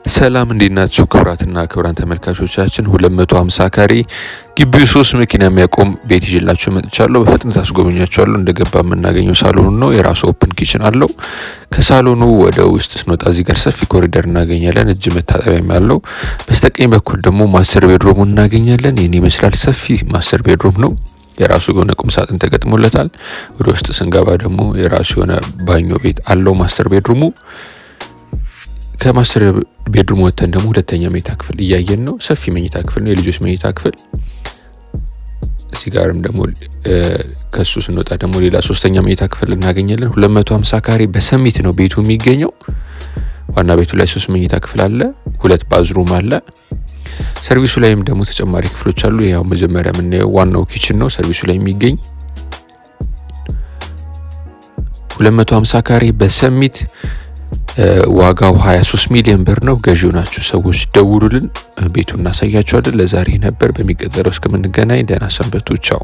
ሰላም እንዴት ናችሁ? ክቡራትና ክቡራን ተመልካቾቻችን 250 ካሬ ግቢው 3 መኪና የሚያቆም ቤት ይዤላችሁ መጥቻለሁ። በፍጥነት አስጎበኛችኋለሁ። እንደገባ የምናገኘው ሳሎኑ ነው። የራሱ ኦፕን ኪችን አለው። ከሳሎኑ ወደ ውስጥ ስንወጣ እዚህ ጋር ሰፊ ኮሪደር እናገኛለን። እጅ መታጠቢያም ያለው። በስተቀኝ በኩል ደግሞ ማስተር ቤድሩም እናገኛለን። ይህን ይመስላል። ሰፊ ማስተር ቤድሩም ነው። የራሱ የሆነ ቁም ሳጥን ተገጥሞለታል። ወደ ውስጥ ስንገባ ደግሞ የራሱ የሆነ ባኞ ቤት አለው ማስተር ቤድሩሙ። ከማስተር ቤድሩም ወጥተን ደግሞ ሁለተኛ መኝታ ክፍል እያየን ነው። ሰፊ መኝታ ክፍል ነው፣ የልጆች መኝታ ክፍል። እዚህ ጋርም ደግሞ ከሱ ስንወጣ ደግሞ ሌላ ሶስተኛ መኝታ ክፍል እናገኛለን። 250 ካሬ በሰሚት ነው ቤቱ የሚገኘው። ዋና ቤቱ ላይ 3 መኝታ ክፍል አለ፣ 2 ባዝሩም አለ። ሰርቪሱ ላይም ደግሞ ተጨማሪ ክፍሎች አሉ። ያው መጀመሪያ የምናየው ዋናው ኪችን ነው ሰርቪሱ ላይ የሚገኝ 250 ካሬ በሰሚት ዋጋው 23 ሚሊዮን ብር ነው። ገዢው ናችሁ ሰዎች ደውሉልን፣ ቤቱን እናሳያችኋለን። ለዛሬ ነበር። በሚቀጥለው እስከምንገናኝ ደህና ሰንበቱ። ቻው።